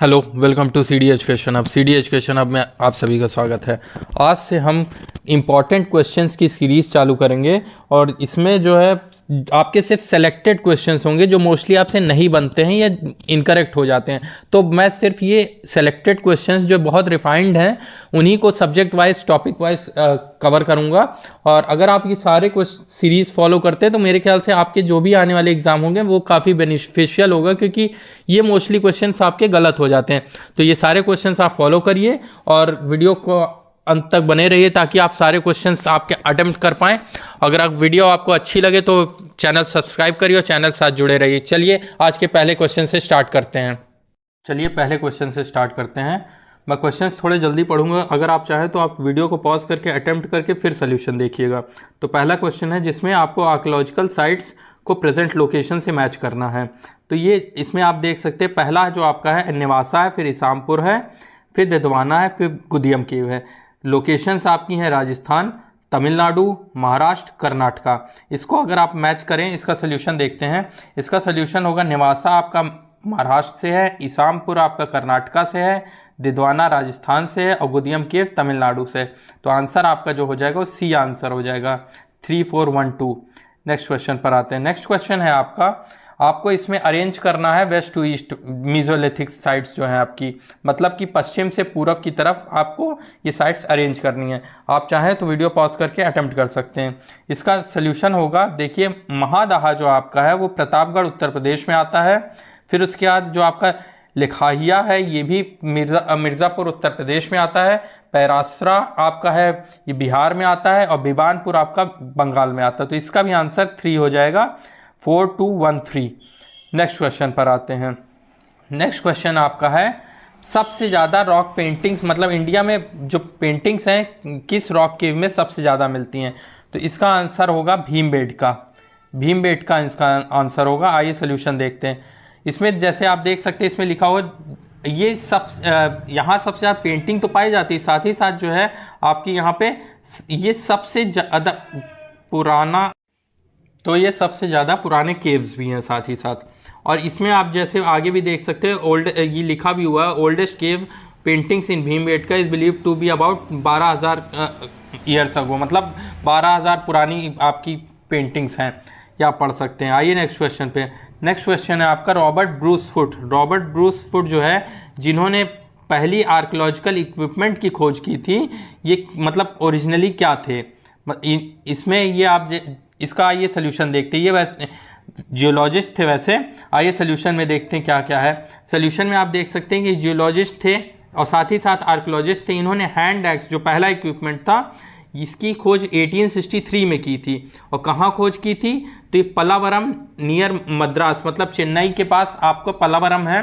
Hello, welcome to C D education. अब C D education अब में आप सभी का स्वागत है। आज से हम इम्पॉर्टेंट क्वेश्चंस की सीरीज़ चालू करेंगे और इसमें जो है आपके सिर्फ सेलेक्टेड क्वेश्चंस होंगे जो मोस्टली आपसे नहीं बनते हैं या इनकरेक्ट हो जाते हैं। तो मैं सिर्फ ये सेलेक्टेड क्वेश्चंस जो बहुत रिफाइंड हैं उन्हीं को subject wise topic wise cover करूँगा। और अगर आप ये सारे सीरीज़ फॉलो करते हैं तो मेरे ख्याल से आपके जो भी आने वाले एग्ज़ाम होंगे वो काफ़ी बेनिफिशियल होगा, क्योंकि ये मोस्टली क्वेश्चंस आपके गलत हो जाते हैं। तो ये सारे क्वेश्चंस आप फॉलो करिए और वीडियो को अंत तक बने रहिए ताकि आप सारे क्वेश्चंस आपके अटेम्प्ट कर पाएँ। अगर आप वीडियो आपको अच्छी लगे तो चैनल सब्सक्राइब करिए और चैनल साथ जुड़े रहिए। चलिए आज के पहले क्वेश्चन से स्टार्ट करते हैं। पहले क्वेश्चन से स्टार्ट करते हैं। मैं क्वेश्चंस थोड़े जल्दी पढ़ूंगा, अगर आप चाहें तो आप वीडियो को पॉज करके अटेम्प्ट करके फिर सोल्यूशन देखिएगा। तो पहला क्वेश्चन है जिसमें आपको आर्कियोलॉजिकल साइट्स को प्रेजेंट लोकेशन से मैच करना है। तो ये इसमें आप देख सकते हैं, पहला जो आपका है निवासा है, फिर इसामपुर है, फिर दिदवाना है, फिर गुदियम केव है। लोकेशंस आपकी हैं राजस्थान, तमिलनाडु, महाराष्ट्र, कर्नाटका। इसको अगर आप मैच करें, इसका सोल्यूशन देखते हैं। इसका सोल्यूशन होगा निवासा आपका महाराष्ट्र से है, इसामपुर आपका कर्नाटका से है, दिदवाना राजस्थान से है और गुदियम केव तमिलनाडु से। तो आंसर आपका जो हो जाएगा वो सी आंसर हो जाएगा, 3412। नेक्स्ट क्वेश्चन पर आते हैं। नेक्स्ट क्वेश्चन है आपको इसमें अरेंज करना है west to east mesolithic sites जो हैं आपकी, मतलब कि पश्चिम से पूर्व की तरफ आपको ये साइट्स अरेंज करनी है। आप चाहें तो वीडियो पॉज करके अटेम्प्ट कर सकते हैं। इसका सोल्यूशन होगा, देखिए महादाहा जो आपका है वो प्रतापगढ़ उत्तर प्रदेश में आता है। फिर उसके बाद जो आपका लिखाहिया है ये भी मिर्ज़ापुर उत्तर प्रदेश में आता है। पैरासरा आपका है ये बिहार में आता है और बिबानपुर आपका बंगाल में आता है। तो इसका भी आंसर 3 हो जाएगा, 4213। नेक्स्ट क्वेश्चन पर आते हैं। नेक्स्ट क्वेश्चन आपका है सबसे ज़्यादा रॉक पेंटिंग्स, मतलब इंडिया में जो पेंटिंग्स हैं किस रॉक केव में सबसे ज़्यादा मिलती हैं। तो इसका आंसर होगा भीमबेटका इसका आंसर होगा। आइए सोल्यूशन देखते हैं। इसमें जैसे आप देख सकते हैं इसमें लिखा हुआ ये यहाँ सबसे ज़्यादा पेंटिंग तो पाई जाती है, साथ ही साथ जो है आपकी यहाँ पे ये सबसे ज़्यादा पुराना, तो ये सबसे ज़्यादा पुराने केव्स भी हैं साथ ही साथ। और इसमें आप जैसे आगे भी देख सकते हैं ये लिखा भी हुआ है, oldest cave paintings in Bhimbetka is believe to be about 12,000 years ago, मतलब 12,000 पुरानी आपकी पेंटिंग्स हैं, या आप पढ़ सकते हैं। आइए नेक्स्ट क्वेश्चन पे। नेक्स्ट क्वेश्चन है आपका रॉबर्ट ब्रूस फुट जो है जिन्होंने पहली आर्कियोलॉजिकल इक्विपमेंट की खोज की थी, ये मतलब ओरिजिनली क्या थे। इसमें ये आप इसका आइए सोल्यूशन देखते हैं। ये वैसे जियोलॉजिस्ट थे वैसे। आइए सोल्यूशन में देखते हैं क्या क्या है। सोल्यूशन में आप देख सकते हैं कि जियोलॉजिस्ट थे और साथ ही साथ आर्कियोलॉजिस्ट थे। इन्होंने हैंड एक्स जो पहला इक्विपमेंट था इसकी खोज 1863 में की थी। और कहाँ खोज की थी, तो ये पलावरम नियर मद्रास, मतलब चेन्नई के पास आपको पलावरम है,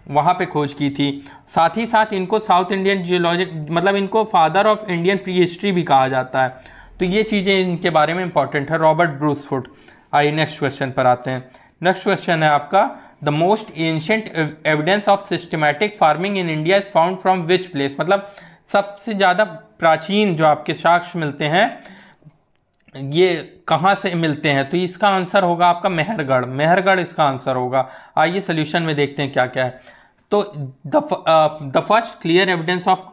वहाँ पे खोज की थी। साथ ही साथ इनको साउथ इंडियन जियोलॉजी, मतलब इनको father of Indian pre history भी कहा जाता है। तो ये चीज़ें इनके बारे में इंपॉर्टेंट है, रॉबर्ट ब्रूस फुट। आइए नेक्स्ट क्वेश्चन पर आते हैं। नेक्स्ट क्वेश्चन है आपका the most ancient evidence of systematic farming in India is found from which place, मतलब सबसे ज़्यादा प्राचीन जो आपके साक्ष्य मिलते हैं ये कहाँ से मिलते हैं। तो इसका आंसर होगा आपका मेहरगढ़ इसका आंसर होगा। आइए सोल्यूशन में देखते हैं क्या क्या है। तो the first clear evidence of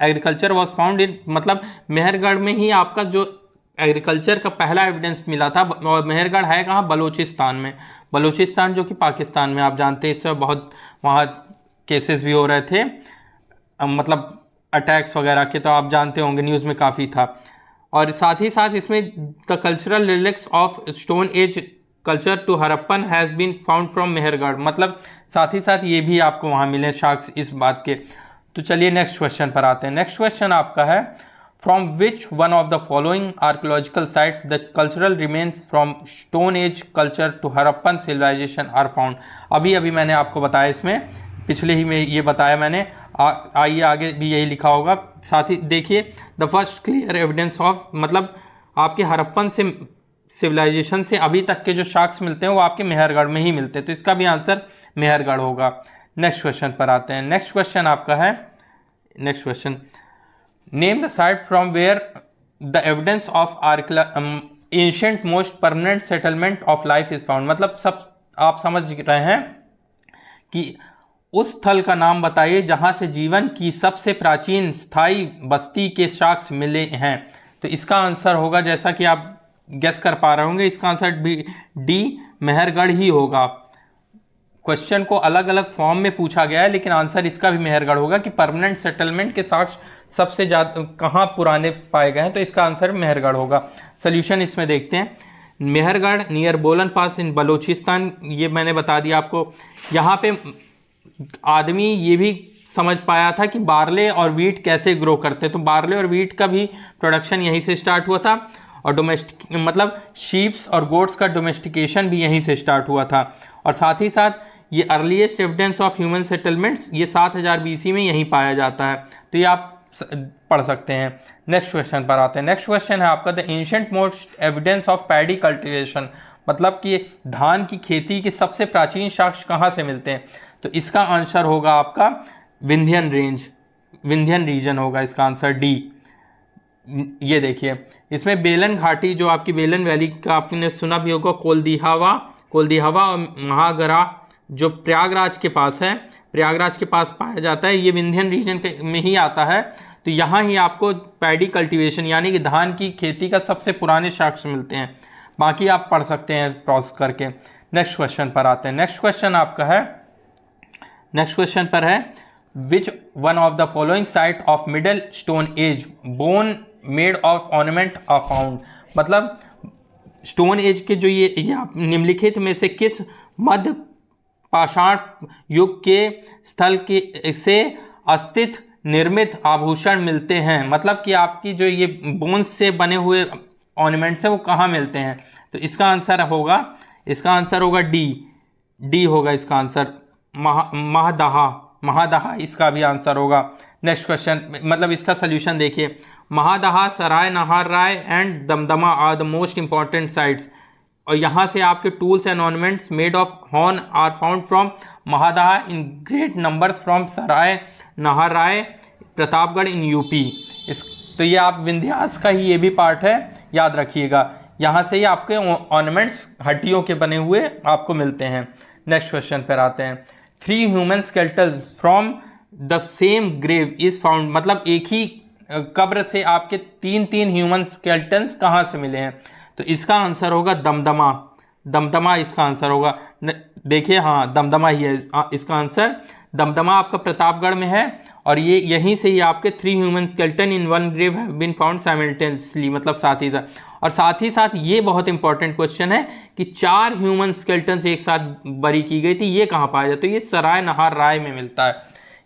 agriculture was found in, मतलब मेहरगढ़ में ही आपका जो एग्रीकल्चर का पहला एविडेंस मिला था। और मेहरगढ़ है कहाँ, बलूचिस्तान में। बलूचिस्तान जो कि पाकिस्तान में, आप जानते हैं इससे बहुत वहाँ केसेस भी हो रहे थे, मतलब अटैक्स वगैरह के, तो आप जानते होंगे न्यूज़ में काफ़ी था। और साथ ही साथ इसमें the cultural relics of stone age culture to Harappan has been found from Mehrgarh, मतलब साथ ही साथ ये भी आपको वहाँ मिले साक्ष्य इस बात के। तो चलिए नेक्स्ट क्वेश्चन पर आते हैं। नेक्स्ट क्वेश्चन आपका है from which one of the following archaeological sites the cultural remains from stone age culture to Harappan civilization are found. अभी मैंने आपको बताया, इसमें पिछले ही में ये बताया मैंने। आइए आगे भी यही लिखा होगा। साथ ही देखिए the first clear evidence of, मतलब आपके हरप्पन से सिविलाइजेशन से अभी तक के जो साक्ष्य मिलते हैं वो आपके मेहरगढ़ में ही मिलते हैं। तो इसका भी आंसर मेहरगढ़ होगा। नेक्स्ट क्वेश्चन पर आते हैं। नेक्स्ट क्वेश्चन आपका है, next question name the site from where the evidence of ancient most permanent settlement of life is found, मतलब सब आप समझ रहे हैं कि उस स्थल का नाम बताइए जहां से जीवन की सबसे प्राचीन स्थायी बस्ती के साक्ष्य मिले हैं। तो इसका आंसर होगा, जैसा कि आप गेस कर पा रहे होंगे, इसका आंसर डी मेहरगढ़ ही होगा। क्वेश्चन को अलग अलग फॉर्म में पूछा गया है, लेकिन आंसर इसका भी मेहरगढ़ होगा कि परमानेंट सेटलमेंट के साक्ष्य सबसे ज़्यादा कहाँ पुराने पाए गए हैं। तो इसका आंसर मेहरगढ़ होगा। सोल्यूशन इसमें देखते हैं। मेहरगढ़ नियर बोलन पास इन बलोचिस्तान, ये मैंने बता दिया आपको। यहाँ पे आदमी ये भी समझ पाया था कि बार्ले और वीट कैसे ग्रो करते हैं। तो बार्ले और वीट का भी प्रोडक्शन यहीं से स्टार्ट हुआ था, और डोमेस्टिक मतलब शीप्स और गोट्स का डोमेस्टिकेशन भी यहीं से स्टार्ट हुआ था। और साथ ही साथ ये earliest evidence of human settlements ये 7000 BC में यहीं पाया जाता है। तो ये आप पढ़ सकते हैं। नेक्स्ट क्वेश्चन पर आते हैं। नेक्स्ट क्वेश्चन है आपका, the ancient most evidence of paddy cultivation, मतलब कि धान की खेती के सबसे प्राचीन साक्ष्य कहाँ से मिलते हैं। तो इसका आंसर होगा आपका विंध्यन रेंज, विंध्यन रीजन होगा इसका आंसर डी। ये देखिए, इसमें बेलन घाटी जो आपकी बेलन वैली का आपने सुना भी होगा, कोलदिहावा और महागरा जो प्रयागराज के पास है, प्रयागराज के पास पाया जाता है, ये विंध्यन रीजन में ही आता है। तो यहाँ ही आपको पैडी कल्टीवेशन यानी कि धान की खेती का सबसे पुराने साक्ष्य मिलते हैं। बाकी आप पढ़ सकते हैं प्रोसेस करके। नेक्स्ट क्वेश्चन पर आते हैं। नेक्स्ट क्वेश्चन आपका है, नेक्स्ट क्वेश्चन पर है, which one of the following site of middle stone age bone made of ornament are found, मतलब स्टोन एज के जो ये आप निम्नलिखित में से किस मध्य पाषाण युग के स्थल के से अस्तित्व निर्मित आभूषण मिलते हैं। मतलब कि आपकी जो ये बोन्स से बने हुए ऑर्नामेंट्स है वो कहाँ मिलते हैं। तो इसका आंसर होगा डी होगा इसका आंसर, महादहा इसका भी आंसर होगा। नेक्स्ट क्वेश्चन, मतलब इसका सोल्यूशन देखिए, Mahadaha, Sarai Nahar Rai and Damdama are the most important sites. और यहाँ से आपके tools and ornaments made of horn are found from Mahadaha in great numbers from Sarai Nahar Rai Pratapgarh in UP. तो ये आप विंध्यास का ही ये भी पार्ट है, याद रखिएगा। यहाँ से ही आपके ऑर्नामेंट्स हड्डियों के बने हुए आपको मिलते हैं। नेक्स्ट क्वेश्चन पर आते हैं। 3 human skeletons from the same grave is found, मतलब एक ही कब्र से आपके 3 ह्यूमन स्केलेटन्स कहाँ से मिले हैं। तो इसका आंसर होगा दमदमा इसका आंसर होगा। देखिए, हाँ दमदमा ही है इसका आंसर। दमदमा आपका प्रतापगढ़ में है, और ये यहीं से ही आपके 3 human skeleton in one grave have been found simultaneously, मतलब साथ ही साथ। और साथ ही साथ ये बहुत इंपॉर्टेंट क्वेश्चन है कि 4 ह्यूमन स्केलेटन्स एक साथ बरी की गई थी, ये कहाँ पाया जाता है। तो ये सराय नाहर राय में मिलता है,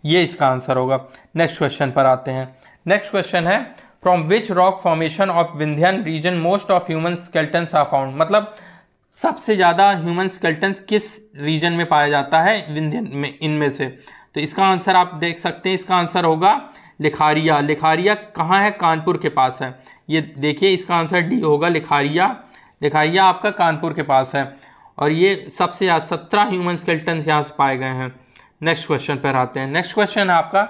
ये इसका आंसर होगा। नेक्स्ट क्वेश्चन पर आते हैं। नेक्स्ट क्वेश्चन है, from which rock formation of Vindhyan region most of human skeletons are found, मतलब सबसे ज़्यादा ह्यूमन स्केलेटन्स किस रीजन में पाया जाता है विंध्यन में, इनमें से। तो इसका आंसर आप देख सकते हैं, इसका आंसर होगा लिखारिया। लिखारिया कहाँ है, कानपुर के पास है। ये देखिए, इसका आंसर डी होगा लिखारिया आपका कानपुर के पास है, और ये सबसे ज़्यादा 17 ह्यूमन स्केलेटन्स यहाँ से पाए गए हैं। नेक्स्ट क्वेश्चन पर आते हैं। नेक्स्ट क्वेश्चन है आपका,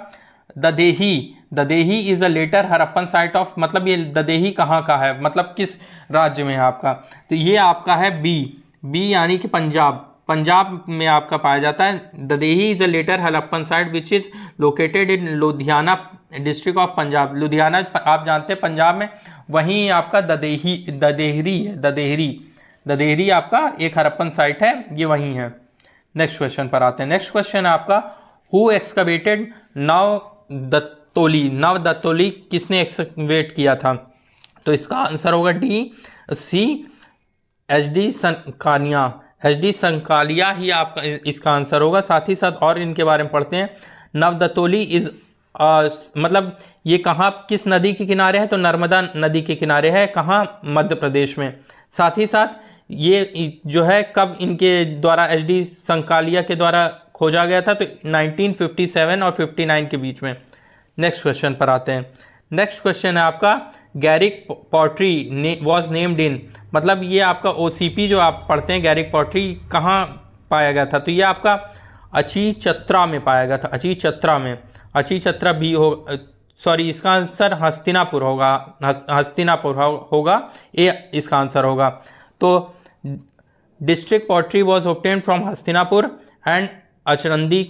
Dadheri is a later Harappan site of, मतलब ये ददेही कहाँ का है, मतलब किस राज्य में है आपका। तो ये आपका है बी यानी कि पंजाब में आपका पाया जाता है। Dadheri is a later Harappan site which is located in Ludhiana district of Punjab. Ludhiana आप जानते हैं पंजाब में, वहीं आपका ददेहरी आपका एक हरप्पन साइट है, ये वहीं है। नेक्स्ट क्वेश्चन पर आते हैं। नेक्स्ट क्वेश्चन है आपका, हु एक्सकवेटेड नवदत्तोली किसने एक्सकवेट किया था। तो इसका आंसर होगा HD संकालिया ही आपका इसका आंसर होगा। साथ ही साथ और इनके बारे में पढ़ते हैं। नवदत्तोली इज मतलब ये कहाँ किस नदी के किनारे है, तो नर्मदा नदी के किनारे है, कहाँ, मध्य प्रदेश में। साथ ही साथ ये जो है कब इनके द्वारा HD संकालिया के द्वारा खोजा गया था, तो 1957 और 59 के बीच में। नेक्स्ट क्वेश्चन पर आते हैं। नेक्स्ट क्वेश्चन है आपका, गैरिक पॉटरी वॉज नेम्ड इन, मतलब ये आपका OCP जो आप पढ़ते हैं, गैरिक पॉटरी कहाँ पाया गया था। तो ये आपका अचीचत्रा में पाया गया था, अचीचत्रा भी हो, सॉरी इसका आंसर हस्तिनापुर होगा, ये इसका आंसर होगा। तो district pottery was obtained from Hastinapur and अचरंदी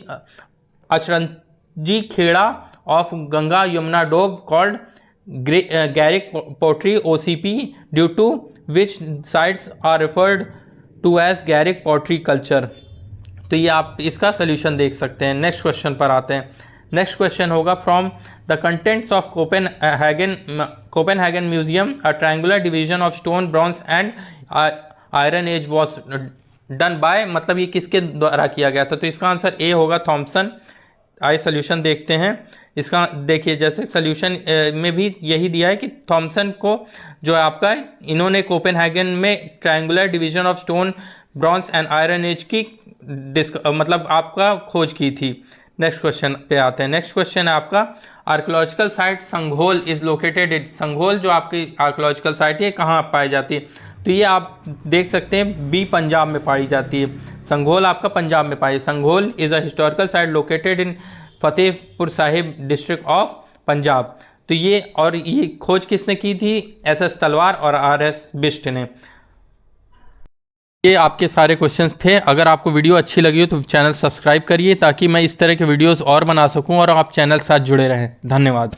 Atranji Khera of Ganga Yamuna Doab called gairik pottery OCP due to which sites are referred to as gairik pottery culture. तो ये आप इसका सोल्यूशन देख सकते हैं। नेक्स्ट क्वेश्चन पर आते हैं। नेक्स्ट क्वेश्चन होगा from the contents of Copenhagen museum a triangular division of stone bronze and iron age was done by, मतलब ये किसके द्वारा किया गया था? तो इसका आंसर ए होगा, थॉमसन। आइए सोल्यूशन देखते हैं इसका। देखिए जैसे सोल्यूशन में भी यही दिया है कि थॉमसन को जो है आपका, इन्होंने कोपेनहेगन में triangular division of stone bronze and iron age की मतलब आपका खोज की थी। नेक्स्ट क्वेश्चन पे आते हैं। नेक्स्ट क्वेश्चन है आपका, archaeological site Sanghol is located at, Sanghol जो आपकी आर्कोलॉजिकल साइट है कहाँ पाई जाती है? तो ये आप देख सकते हैं बी, पंजाब में पाई जाती है। संघोल आपका पंजाब में पाई। Sanghol is a historical site located in Fatehpur Sahib district of Punjab. तो ये, और ये खोज किसने की थी? SS तलवार और RS बिष्ट ने। ये आपके सारे क्वेश्चंस थे। अगर आपको वीडियो अच्छी लगी हो तो चैनल सब्सक्राइब करिए ताकि मैं इस तरह के वीडियोस और बना सकूं और आप चैनल के साथ जुड़े रहें। धन्यवाद।